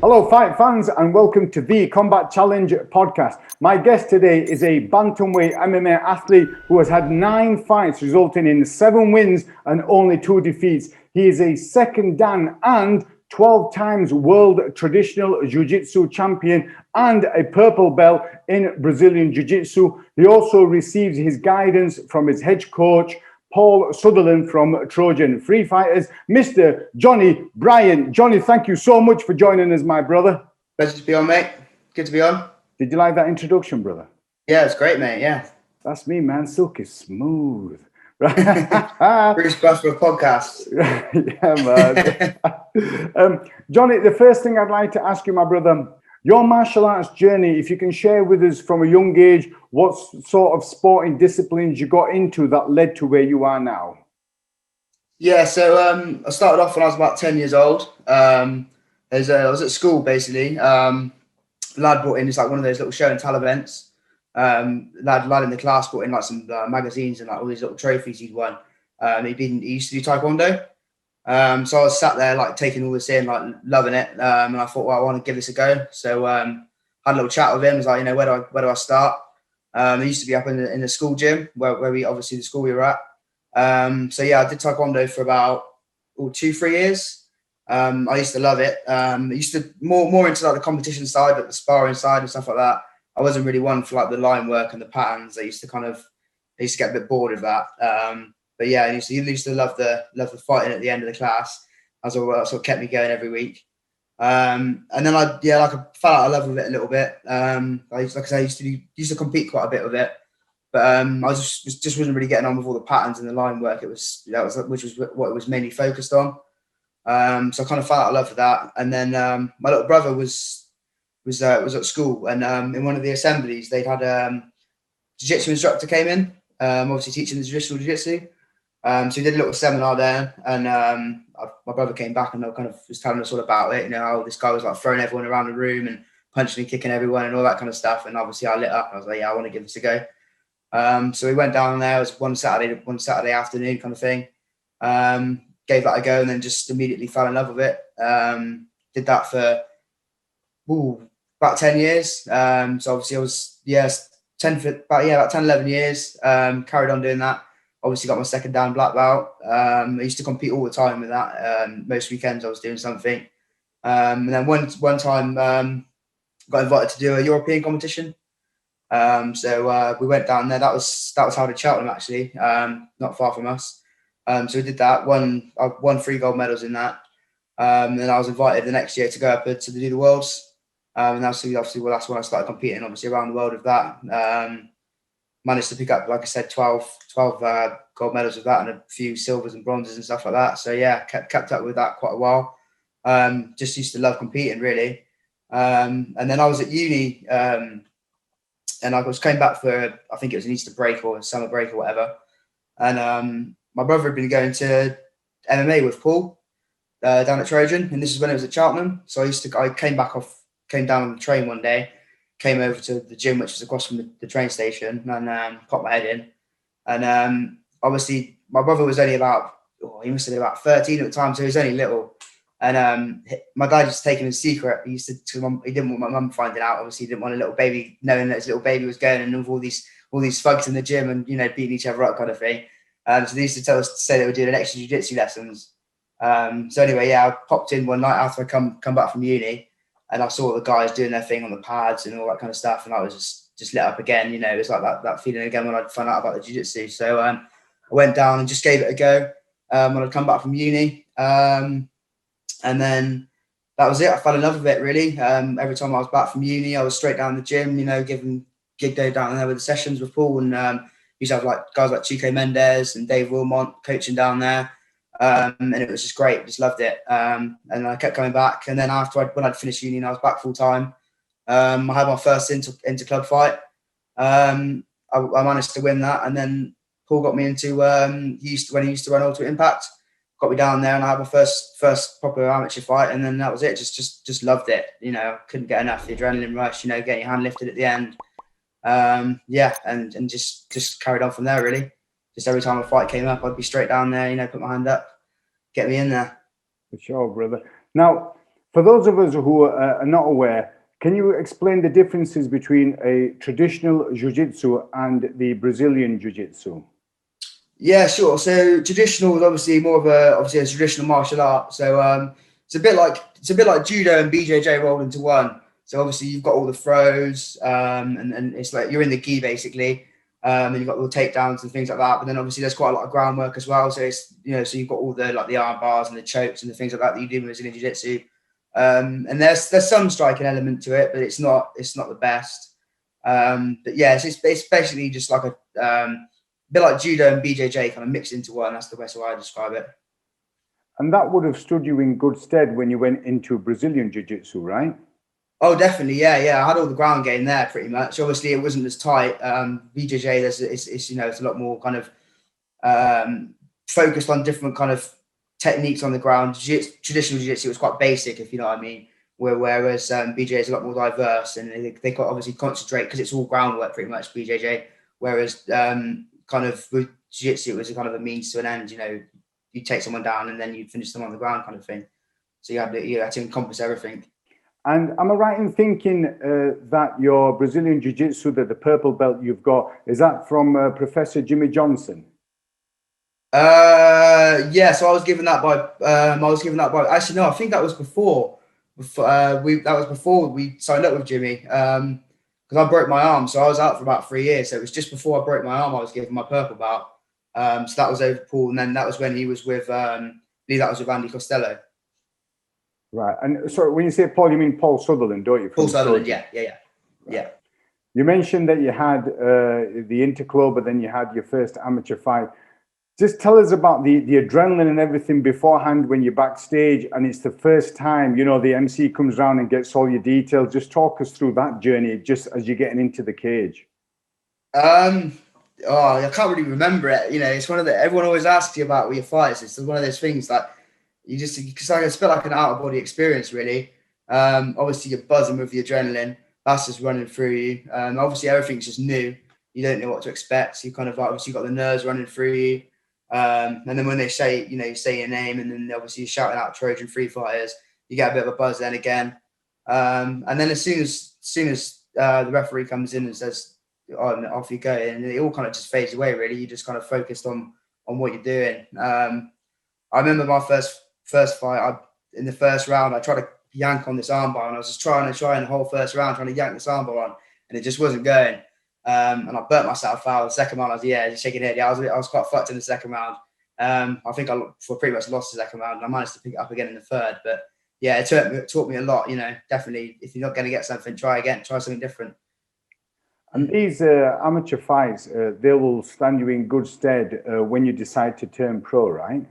Hello, fight fans, and welcome to the Combat Challenge podcast. My guest today is a bantamweight MMA athlete who has had 9 fights, resulting in 7 wins and only 2 defeats. He is a second dan and 12 times world traditional jiu-jitsu champion and a purple belt in Brazilian jiu-jitsu. He also receives his guidance from his head coach, Paul Sutherland from Trojan Free Fighters, Mr. Johnny Bryant. Johnny, thank you so much for joining us, my brother. Pleasure to be on, mate. Good to be on. Did you like that introduction, brother? Yeah, it's great, mate. Yeah. That's me, man. Silky smooth. Bruce Buff for a podcast. Yeah, man. Johnny, the first thing I'd like to ask you, my brother, your martial arts journey, if you can share with us from a young age, what sort of sporting disciplines you got into that led to where you are now? Yeah, so I started off when I was about 10 years old. I was at school, basically. Lad brought in, it's like one of those little show and tell events. Lad in the class brought in like some magazines and like all these little trophies he'd won. He used to do taekwondo. So I was sat there like taking all this in, like loving it. And I thought, well, I want to give this a go. So had a little chat with him. I was like, where do I start? I used to be up in the school gym where we obviously the school we were at. So yeah, I did taekwondo for about 2-3 years. I used to love it. I used to more into like the competition side, like the sparring side and stuff like that. I wasn't really one for like the line work and the patterns. I used to get a bit bored of that. But yeah, I used to love the fighting at the end of the class. That's what kept me going every week. And then I fell out of love with it a little bit. I used to compete quite a bit with it, but I just wasn't really getting on with all the patterns and the line work. Which was what it was mainly focused on. So I kind of fell out of love with that. And then my little brother was at school, and in one of the assemblies they'd had jiu-jitsu instructor came in, obviously teaching the traditional jiu-jitsu. So we did a little seminar there, and my brother came back and kind of was telling us all about it. How this guy was like throwing everyone around the room and punching and kicking everyone and all that kind of stuff. And obviously I lit up. I was like, yeah, I want to give this a go. So we went down there. It was one Saturday afternoon kind of thing. Gave that a go, and then just immediately fell in love with it. Did that for about 10 years. So obviously I was about 10, 11 years. Carried on doing that. Obviously got my second dan black belt. I used to compete all the time with that. Most weekends I was doing something. And then one time got invited to do a European competition. So we went down there. That was held in Cheltenham, actually, not far from us. So we did that. I won 3 gold medals in that. And then I was invited the next year to go up to do the Worlds. And that's when I started competing, obviously, around the world with that. Managed to pick up, like I said, 12 gold medals with that, and a few silvers and bronzes and stuff like that. So yeah, kept up with that quite a while. Just used to love competing, really. And then I was at uni, and I came back for, I think it was an Easter break or a summer break or whatever. And my brother had been going to MMA with Paul down at Trojan, and this is when it was at Cheltenham. So I came down on the train one day, came over to the gym, which was across from the train station, and popped my head in. And obviously, my brother was only he must have been about 13 at the time, so he was only little. And my dad used to take him in secret. He didn't want my mum finding out. Obviously, he didn't want a little baby knowing that his little baby was going and with all these thugs in the gym and beating each other up kind of thing. So they used to say they were doing extra jiu-jitsu lessons. So anyway, yeah, I popped in one night after I come back from uni. And I saw the guys doing their thing on the pads and all that kind of stuff, and I was just lit up again. It was like that feeling again when I'd found out about the jiu-jitsu. So I went down and just gave it a go when I'd come back from uni. And then that was it. I fell in love with it, really. Every time I was back from uni, I was straight down the gym, giving gig day down there with the sessions with Paul. And used to have like guys like Chico Mendes and Dave Wilmot coaching down there. And it was just great. Just loved it. And I kept coming back. And then when I'd finished uni and I was back full time, I had my first inter club fight. I managed to win that. And then Paul got me into when he used to run Ultimate Impact, got me down there, and I had my first proper amateur fight. And then that was it. Just loved it. Couldn't get enough. The adrenaline rush. Getting your hand lifted at the end. And just carried on from there, really. Just every time a fight came up, I'd be straight down there, put my hand up, get me in there. For sure, brother. Now, For those of us who are not aware, can you explain the differences between a traditional jiu-jitsu and the Brazilian jiu-jitsu? Yeah, sure. So traditional is obviously more of a traditional martial art. So it's a bit like judo and BJJ rolled into one. So obviously you've got all the throws, and it's like you're in the gi basically, and you've got all the takedowns and things like that. But then obviously there's quite a lot of groundwork as well. So it's so you've got all the arm bars and the chokes and the things like that you do in Brazilian jiu-jitsu. And there's some striking element to it, but it's not the best. But yeah, it's basically just like a bit like judo and BJJ kind of mixed into one. That's the best way I describe it. And that would have stood you in good stead when you went into Brazilian jiu-jitsu, right? Oh, definitely, yeah. I had all the ground game there pretty much. Obviously, it wasn't as tight. BJJ, it's a lot more kind of focused on different kind of techniques on the ground. Traditional jiu-jitsu was quite basic, if you know what I mean. Whereas BJJ is a lot more diverse, and they got obviously concentrate because it's all groundwork pretty much. BJJ, whereas kind of with jiu-jitsu, it was a kind of a means to an end. You take someone down and then you finish them on the ground, kind of thing. So you had to encompass everything. And am I right in thinking that your Brazilian jiu-jitsu, that the purple belt you've got, is that from Professor Jimmy Johnson? Yeah. So I was given that by. Actually, no. I think that was before. That was before we signed up with Jimmy. Because I broke my arm, so I was out for about 3 years. So it was just before I broke my arm, I was given my purple belt. So that was over Paul, and then that was when he was with. I believe that was with Andy Costello. Right. And so when you say Paul, you mean Paul Sutherland, don't you? Paul Sutherland, yeah. You mentioned that you had the interclub, but then you had your first amateur fight. Just tell us about the adrenaline and everything beforehand when you're backstage and it's the first time, the MC comes around and gets all your details. Just talk us through that journey just as you're getting into the cage. I can't really remember it. It's one of everyone always asks you about your fights. It's one of those things that it's a bit like an out of body experience, really. Obviously you're buzzing with the adrenaline. That's just running through you. Obviously everything's just new. You don't know what to expect. So you kind of obviously got the nerves running through you. And then when they say, you say your name, and then obviously you're shouting out Trojan Free Fighters, you get a bit of a buzz then again. And then as soon as the referee comes in and says, "Oh, and off you go," and it all kind of just fades away. Really, you just kind of focused on what you're doing. I remember my first fight. In the first round, I tried to yank on this armbar, and I was just trying the whole first round, trying to yank this armbar on, and it just wasn't going. And I burnt myself out. The second round, I was just shaking head. Yeah, I was quite fucked in the second round. I think I pretty much lost the second round, and I managed to pick it up again in the third. But yeah, it taught me a lot. Definitely, if you're not going to get something, try again. Try something different. And these amateur fights, they will stand you in good stead when you decide to turn pro, right?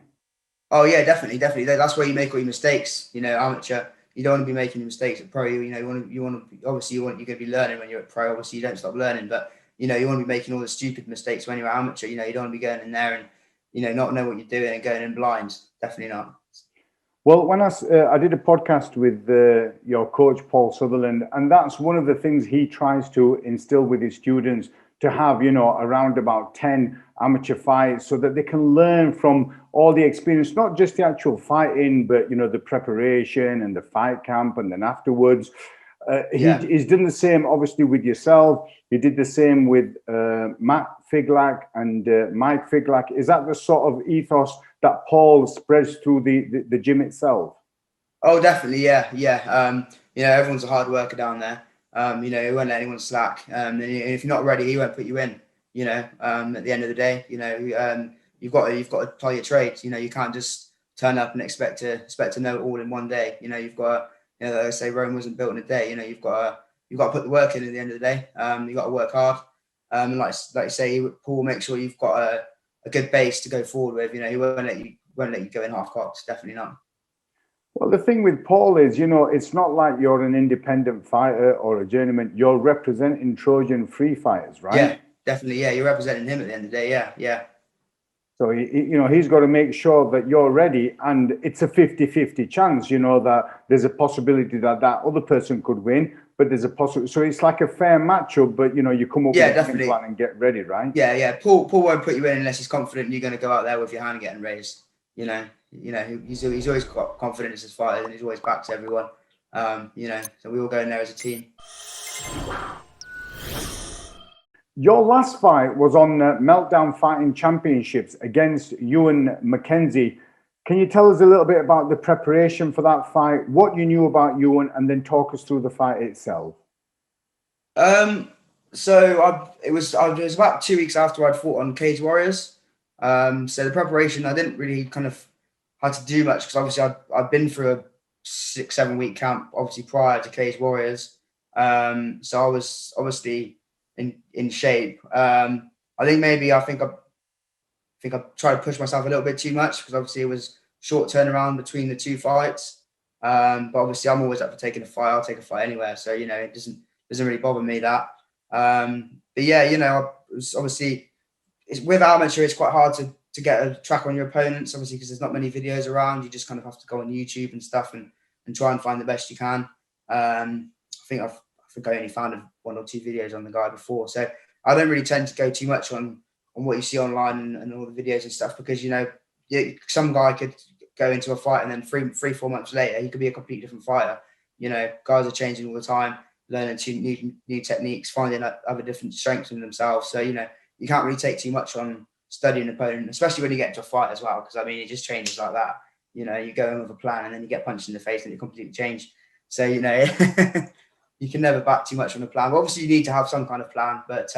Oh yeah, definitely. That's where you make all your mistakes. Amateur. You don't want to be making mistakes at pro. You want to obviously you're going to be learning when you're at pro. Obviously, you don't stop learning, but you want to be making all the stupid mistakes when you're amateur. You don't want to be going in there and not know what you're doing and going in blind. Definitely not. Well, when I did a podcast with your coach Paul Sutherland, and that's one of the things he tries to instill with his students, to have around about 10 amateur fights so that they can learn from all the experience, not just the actual fighting, but the preparation and the fight camp, and then afterwards. He's done the same obviously with yourself. He did the same with Matt Figlak and Mike Figlak. Is that the sort of ethos that Paul spreads through the gym itself? Oh, definitely, yeah. Everyone's a hard worker down there. He won't let anyone slack. And if you're not ready, he won't put you in. At the end of the day, you've got to apply your trade. You can't just turn up and expect to know it all in one day. You've got to, like I say, Rome wasn't built in a day. You've got to put the work in at the end of the day. You've got to work hard. And like you say, Paul, make sure you've got a good base to go forward with. He won't let you go in half cocks. Definitely not. Well, the thing with Paul is, it's not like you're an independent fighter or a journeyman. You're representing Trojan Free Fighters, right? Yeah, definitely. Yeah, you're representing him at the end of the day. Yeah. So, he's got to make sure that you're ready, and it's a 50-50 chance, that there's a possibility that other person could win, but there's a possibility. So it's like a fair matchup, but, you come up with a game plan and get ready, right? Yeah. Paul won't put you in unless he's confident you're going to go out there with your hand getting raised. you know, he's always got confidence as fighter, and he's always backs everyone. You know, so we all go in there as a team. Your last fight was on the Meltdown Fighting Championships against Euan McKenzie. Can you tell us a little bit about the preparation for that fight, what you knew about Euan, and then talk us through the fight itself? So it was about 2 weeks after I'd fought on Cage Warriors. So the preparation, I didn't really kind of had to do much because obviously I'd been through a 6-7 week camp, obviously prior to Cage Warriors. So I was obviously in shape. I think I tried to push myself a little bit too much because obviously it was short turnaround between the two fights. But obviously I'm always up for taking a fight. I'll take a fight anywhere. So, you know, it doesn't really bother me that. But yeah, you know, obviously with amateur, it's quite hard to get a track on your opponents, obviously, because there's not many videos around. You just kind of have to go on YouTube and stuff and try and find the best you can. I think I only found 1 or 2 videos on the guy before. So I don't really tend to go too much on what you see online and all the videos and stuff, because, you know, some guy could go into a fight and then 3-4 months later, he could be a completely different fighter. You know, guys are changing all the time, learning new techniques, finding other different strengths in themselves. So, you know, you can't really take too much on studying an opponent, especially when you get into a fight as well, because, I mean, it just changes like that. You know, you go in with a plan and then you get punched in the face and it completely changed. So, you know, you can never back too much on a plan. But obviously, you need to have some kind of plan. But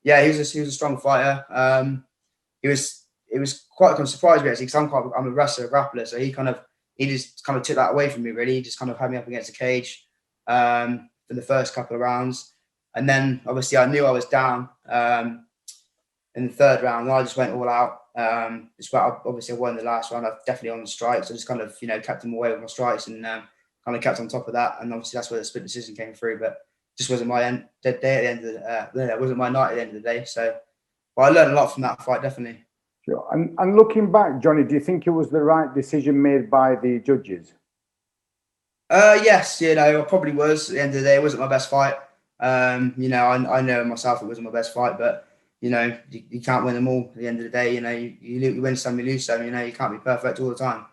yeah, he was a strong fighter. It was quite kind of surprised me actually, because I'm a wrestler, a grappler, so he just kind of took that away from me really. He just kind of had me up against the cage for the first couple of rounds, and then obviously I knew I was down in the third round, and I just went all out. Obviously I won the last round. I was definitely on the strikes. I just kind of, you know, kept him away with my strikes and kind of kept on top of that. And obviously that's where the split decision came through, but just wasn't my day at the end of it wasn't my night at the end of the day. So, but I learned a lot from that fight, definitely. Sure. And looking back, Johnny, do you think it was the right decision made by the judges? Yes, you know, I probably was. At the end of the day, it wasn't my best fight. You know, I know myself it wasn't my best fight, but, you know, you can't win them all at the end of the day. You know, you win some, you lose some. You know, you can't be perfect all the time.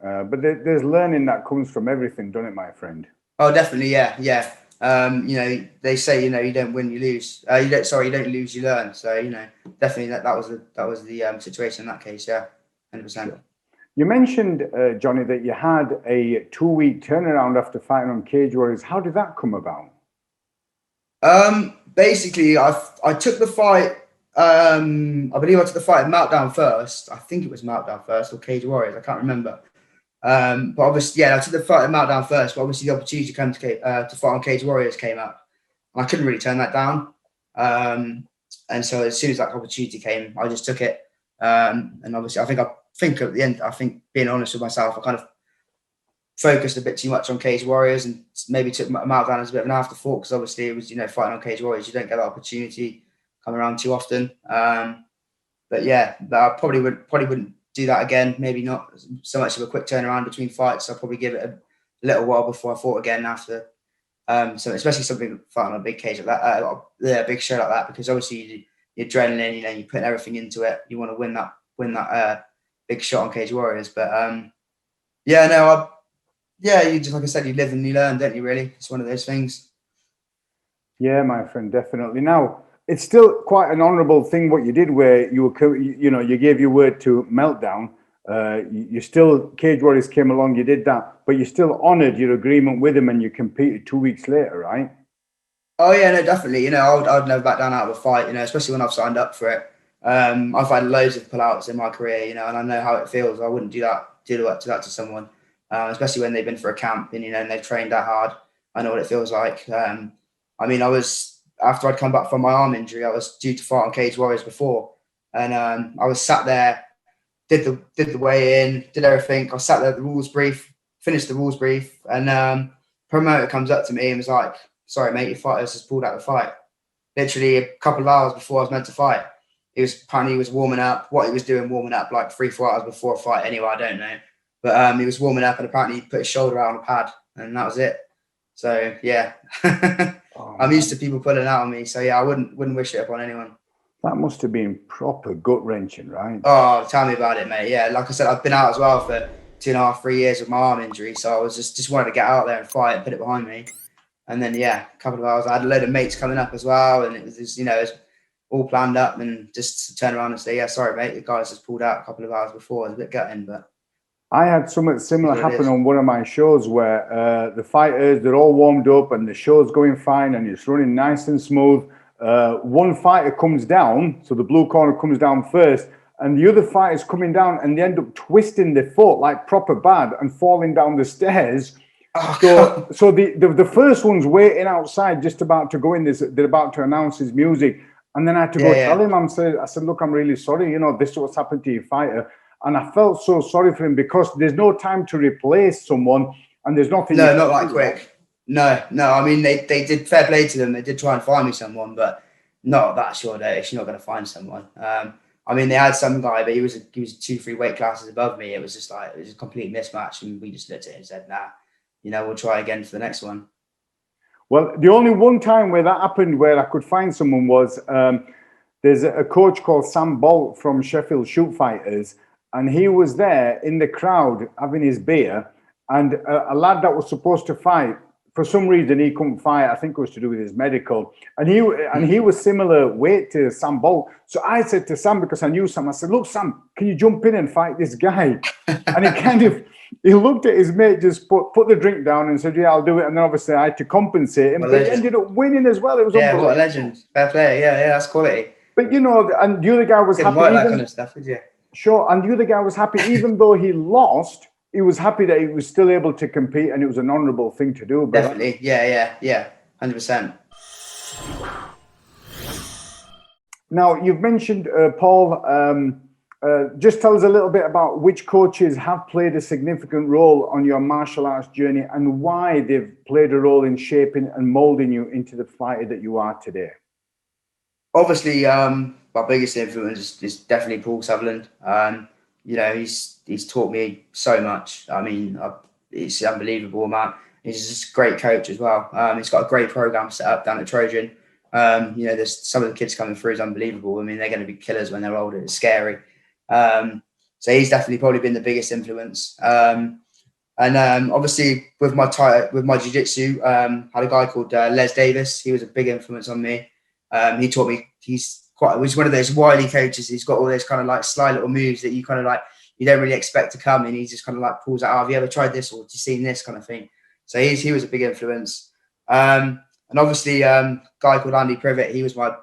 But there's learning that comes from everything, doesn't it, my friend? Oh, definitely, yeah. You know, they say, you know, you don't win, you lose. You don't lose, you learn. So, you know, definitely that was the situation in that case. Yeah, 100%. Sure. You mentioned, Johnny, that you had a 2-week turnaround after fighting on Cage Warriors. How did that come about? Basically, I took the fight. I believe I took the fight at Meltdown first. I think it was Meltdown first or Cage Warriors. I can't remember. But obviously, yeah, I took the fight at Meltdown first. But obviously, the opportunity to come to fight on Cage Warriors came up, and I couldn't really turn that down. And so as soon as that opportunity came, I just took it. And obviously, I think at the end, being honest with myself, I kind of focused a bit too much on Cage Warriors and maybe took Meltdown as a bit of an afterthought, because obviously it was, you know, fighting on Cage Warriors, you don't get that opportunity come around too often. But yeah, I probably wouldn't do that again. Maybe not so much of a quick turnaround between fights. I'll probably give it a little while before I fought again after. So especially something fighting on a big cage like that, a big show like that, because obviously you're adrenaline, you know, you're putting everything into it. You want to win that big shot on Cage Warriors. But yeah, no, you just, like I said, you live and you learn, don't you? Really, it's one of those things. Yeah, my friend, definitely. Now, it's still quite an honourable thing what you did, where you gave your word to Meltdown. You still, Cage Warriors came along, you did that, but you still honoured your agreement with him, and you competed 2 weeks later, right? Oh yeah, no, definitely. You know, I'd never back down out of a fight. You know, especially when I've signed up for it. I've had loads of pullouts in my career, you know, and I know how it feels. I wouldn't do that to someone, especially when they've been for a camp and, you know, and they've trained that hard. I know what it feels like. I mean, after I'd come back from my arm injury, I was due to fight on Cage Warriors before, and I was sat there, did the weigh in, did everything. I sat there, finished the rules brief, and promoter comes up to me and was like, "Sorry, mate, your fighter just pulled out the fight." Literally a couple of hours before I was meant to fight. Apparently he was warming up. What he was doing warming up, like 3-4 hours before a fight. Anyway, I don't know, but he was warming up, and apparently he put his shoulder out on a pad, and that was it. So yeah. I'm used to people pulling out on me, so yeah, I wouldn't wish it upon anyone. That must have been proper gut wrenching, right? Oh, tell me about it, mate. Yeah, like I said, I've been out as well for 2.5, 3 years with my arm injury. So I was just wanted to get out there and fight and put it behind me. And then, yeah, a couple of hours, I had a load of mates coming up as well. And it was just, it was all planned up, and just to turn around and say, yeah, sorry, mate, the guys just pulled out a couple of hours before. It was a bit gutting, but. I had something similar happen on one of my shows where the fighters, they're all warmed up and the show's going fine and it's running nice and smooth. One fighter comes down, so the blue corner comes down first, and the other fighter's coming down and they end up twisting their foot like proper bad and falling down the stairs. Oh, so the first one's waiting outside, just about to go in. They're about to announce his music. And then I had to go tell him, I said, look, I'm really sorry. This is what's happened to your fighter. And I felt so sorry for him because there's no time to replace someone, and there's nothing. No, not that quick. No. I mean, they did fair play to them. They did try and find me someone, but not that short notice. You're not going to find someone. I mean, they had some guy, but he was 2-3 weight classes above me. It was just like, it was a complete mismatch, and we just looked at it and said, nah, we'll try again for the next one. Well, the only one time where that happened where I could find someone was there's a coach called Sam Bolt from Sheffield Shoot Fighters, and he was there in the crowd having his beer, and a lad that was supposed to fight, for some reason he couldn't fight. I think it was to do with his medical, and he was similar weight to Sam Bolt. So I said to Sam, because I knew Sam, I said, look, Sam, can you jump in and fight this guy? And he looked at his mate, just put the drink down and said, yeah, I'll do it. And then obviously I had to compensate him, but he ended up winning as well. It was unbelievable. What a legend. Fair play. Yeah, that's quality. But and the other guy was happy. That kind of stuff, did you? Sure, and the other guy was happy, even though he lost. He was happy that he was still able to compete, and it was an honourable thing to do. Definitely, yeah, 100%. Now, you've mentioned Paul. Just tell us a little bit about which coaches have played a significant role on your martial arts journey and why they've played a role in shaping and moulding you into the fighter that you are today. Obviously, my biggest influence is definitely Paul Sutherland. He's taught me so much. I mean, it's unbelievable, man. He's just a great coach as well. He's got a great program set up down at Trojan. There's some of the kids coming through is unbelievable. I mean, they're going to be killers when they're older. It's scary. So he's definitely probably been the biggest influence. Obviously with my jiu-jitsu, had a guy called Les Davis. He was a big influence on me. He taught me. He's one of those wily coaches. He's got all those kind of like sly little moves that you kind of like you don't really expect to come, and he just kind of like pulls out. Have you ever tried this, or have you seen this kind of thing? So he was a big influence. And obviously, guy called Andy Privet. He was my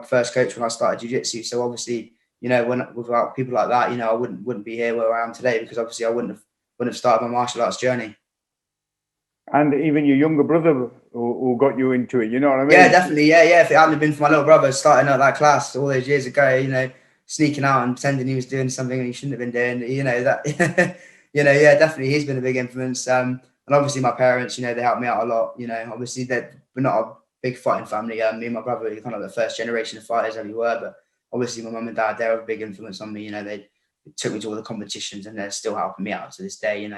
first coach when I started jiu-jitsu. So obviously, without people like that, I wouldn't be here where I am today, because obviously I wouldn't have started my martial arts journey. And even your younger brother who got you into it, you know what I mean? Yeah, definitely. Yeah. If it hadn't been for my little brother starting out that class all those years ago, sneaking out and pretending he was doing something he shouldn't have been doing, definitely he's been a big influence. And obviously my parents, they helped me out a lot. Obviously we're not a big fighting family. Me and my brother were kind of the first generation of fighters as we were, but obviously my mum and dad, they're a big influence on me. They took me to all the competitions, and they're still helping me out to this day.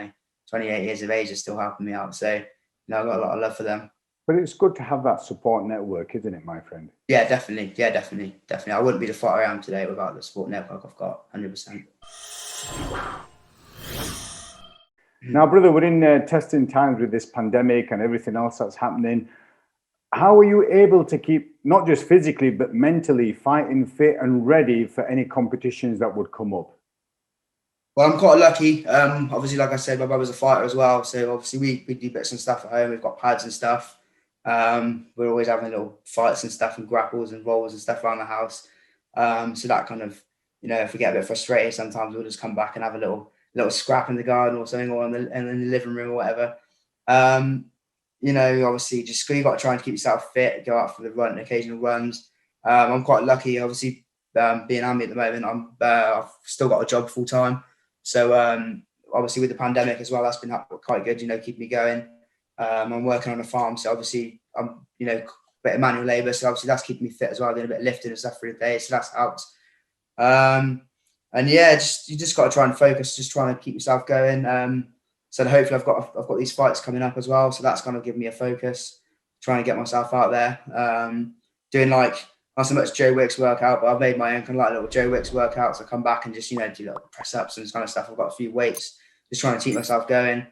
28 years of age, are still helping me out. So, I've got a lot of love for them. But it's good to have that support network, isn't it, my friend? Yeah, definitely. I wouldn't be the fighter I am today without the support network I've got, 100%. Now, brother, we're in testing times with this pandemic and everything else that's happening. How are you able to keep, not just physically, but mentally fighting fit and ready for any competitions that would come up? Well, I'm quite lucky. Obviously, like I said, my brother's a fighter as well. So obviously we do bits and stuff at home. We've got pads and stuff. We're always having little fights and stuff and grapples and rolls and stuff around the house. So that kind of, if we get a bit frustrated, sometimes we'll just come back and have a little scrap in the garden or something, or in the living room or whatever. Obviously just you got to try and keep yourself fit, go out for the occasional runs. I'm quite lucky, obviously, being army at the moment. I've still got a job full time. So obviously with the pandemic as well, that's been quite good, keep me going. I'm working on a farm, so obviously I'm, a bit of manual labour, so obviously that's keeping me fit as well, doing a bit of lifting and stuff through the day, so that's helped. And yeah, you just got to try and focus, just trying to keep yourself going. So hopefully I've got these fights coming up as well, so that's kind of given me a focus, trying to get myself out there. not so much Joe Wicks workout, but I've made my own kind of like little Joe Wicks workouts. I come back and just, do little press ups and this kind of stuff. I've got a few weights, just trying to keep myself going.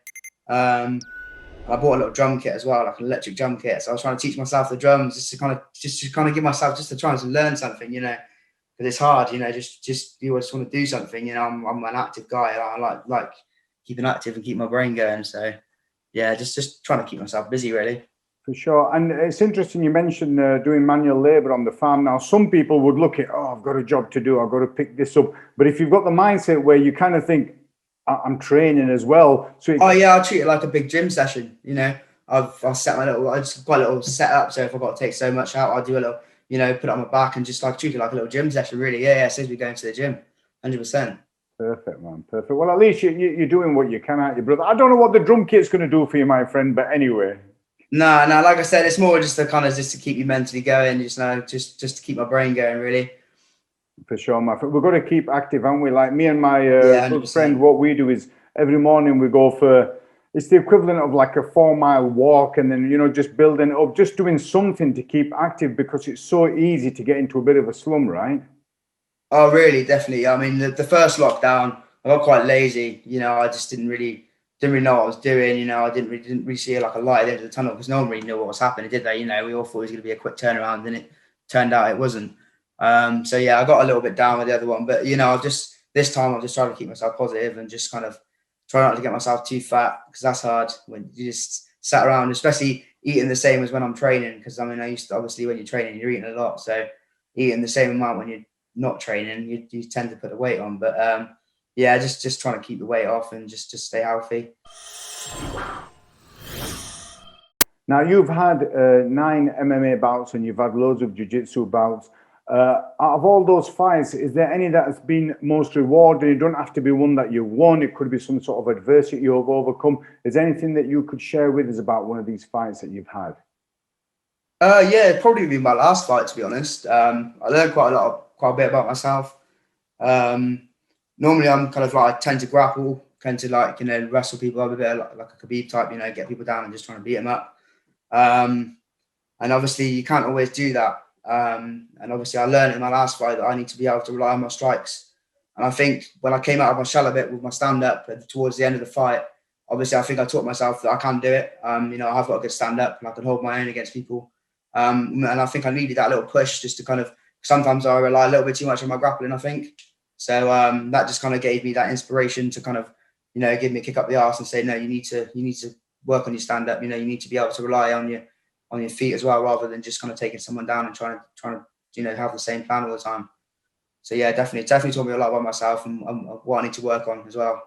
I bought a little drum kit as well, like an electric drum kit. So I was trying to teach myself the drums just to kind of give myself, just to try and learn something, because it's hard, just you always want to do something. I'm an active guy. I like keeping active and keep my brain going. So yeah, just trying to keep myself busy really. For sure. And it's interesting you mentioned doing manual labor on the farm. Now, some people would look at, I've got a job to do, I've got to pick this up. But if you've got the mindset where you kind of think, I'm training as well. So I treat it like a big gym session. I'll set I just got a little setup. So if I've got to take so much out, I'll do a little, put it on my back and just like treat it like a little gym session. Really, yeah. Since we're going to the gym, 100%. Perfect, man. Perfect. Well, at least you're doing what you can, aren't you, brother? I don't know what the drum kit's going to do for you, my friend, but anyway. No. Like I said, it's more just to keep you mentally going. Just to keep my brain going, really. For sure, my friend. We've got to keep active, haven't we? Like me and my good 100%. friend, what we do is every morning we go for, it's the equivalent of like a 4-mile walk, and then, just building up, just doing something to keep active, because it's so easy to get into a bit of a slum, right? Oh, really? Definitely. I mean, the first lockdown, I got quite lazy. I just didn't really know what I was doing. I didn't really see like a light at the end of the tunnel, because no one really knew what was happening, did they? We all thought it was going to be a quick turnaround, and it turned out it wasn't. So yeah, I got a little bit down with the other one, but this time I've just tried to keep myself positive and just kind of try not to get myself too fat, because that's hard when you just sat around, especially eating the same as when I'm training. Because I used to, obviously when you're training, you're eating a lot, so eating the same amount when you're not training, you tend to put the weight on. But yeah, just trying to keep the weight off and just stay healthy. Now, you've had 9 MMA bouts and you've had loads of jiu-jitsu bouts. Out of all those fights, is there any that has been most rewarding? It don't have to be one that you won. It could be some sort of adversity you've overcome. Is there anything that you could share with us about one of these fights that you've had? Yeah, it'd probably be my last fight, to be honest. I learned quite a bit about myself. Normally I'm kind of like, I tend to grapple, tend to wrestle people up a bit, like a Khabib type, get people down and just trying to beat them up. And obviously you can't always do that. And obviously I learned in my last fight that I need to be able to rely on my strikes. And I think when I came out of my shell a bit with my stand-up towards the end of the fight, obviously I think I taught myself that I can do it. I've got a good stand-up and I can hold my own against people. And I think I needed that little push just to kind of, sometimes I rely a little bit too much on my grappling, I think. So that just kind of gave me that inspiration to kind of, give me a kick up the arse and say, no, you need to work on your stand-up. You need to be able to rely on your feet as well, rather than just kind of taking someone down and trying to have the same plan all the time. So yeah, definitely taught me a lot about myself and what I need to work on as well.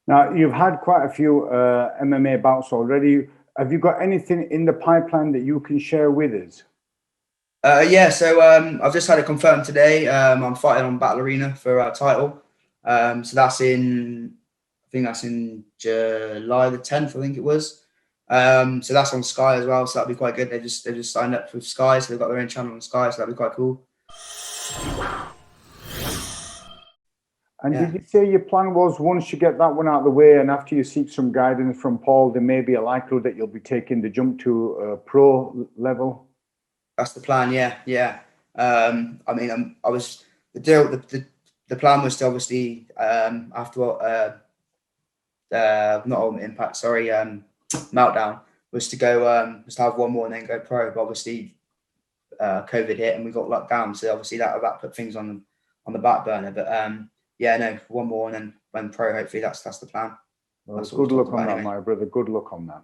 Now, you've had quite a few MMA bouts already. Have you got anything in the pipeline that you can share with us? Yeah, so I've just had it confirmed today. I'm fighting on Battle Arena for our title. So that's in July the 10th, I think it was. So that's on Sky as well, so that'll be quite good. They just signed up with Sky, so they've got their own channel on Sky, so that'll be quite cool. And did you say your plan was, once you get that one out of the way and after you seek some guidance from Paul, there may be a likelihood that you'll be taking the jump to pro level? That's the plan, yeah. The plan was to obviously after not Ultimate Impact, sorry, Meltdown, was to go was to have one more and then go pro. But obviously COVID hit and we got locked down, so obviously that put things on the back burner. But yeah, no, one more and then when pro, hopefully that's the plan. Well, good luck on that, my brother. Good luck on that.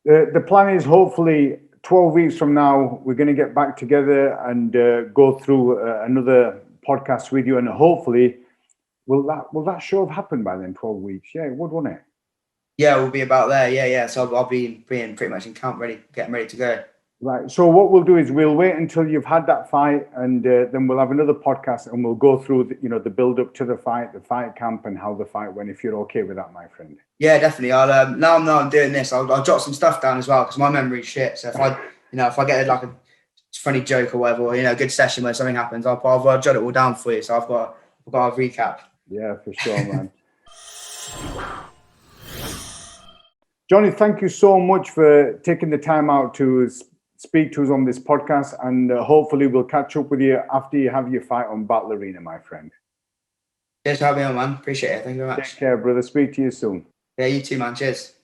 The plan is hopefully 12 weeks from now, we're going to get back together and go through another podcast with you. And hopefully, will that show have happened by then, 12 weeks? Yeah, it would, wouldn't it? Yeah, we'll be about there. Yeah. So I'll be being pretty much in camp, getting ready to go. Right. So what we'll do is we'll wait until you've had that fight, and then we'll have another podcast and we'll go through the build up to the fight camp, and how the fight went. If you're okay with that, my friend. Yeah, definitely. I'll now I'm doing this. I'll jot some stuff down as well, because my memory's shit. So if I get like a funny joke or whatever, or, a good session where something happens, I'll jot it all down for you. So I've got a recap. Yeah, for sure, man. Johnny, thank you so much for taking the time out to speak to us on this podcast, and hopefully we'll catch up with you after you have your fight on Battle Arena, my friend. Cheers for having me on, man. Appreciate it. Thank you very much. Take care, brother. Speak to you soon. Yeah, you too, man. Cheers.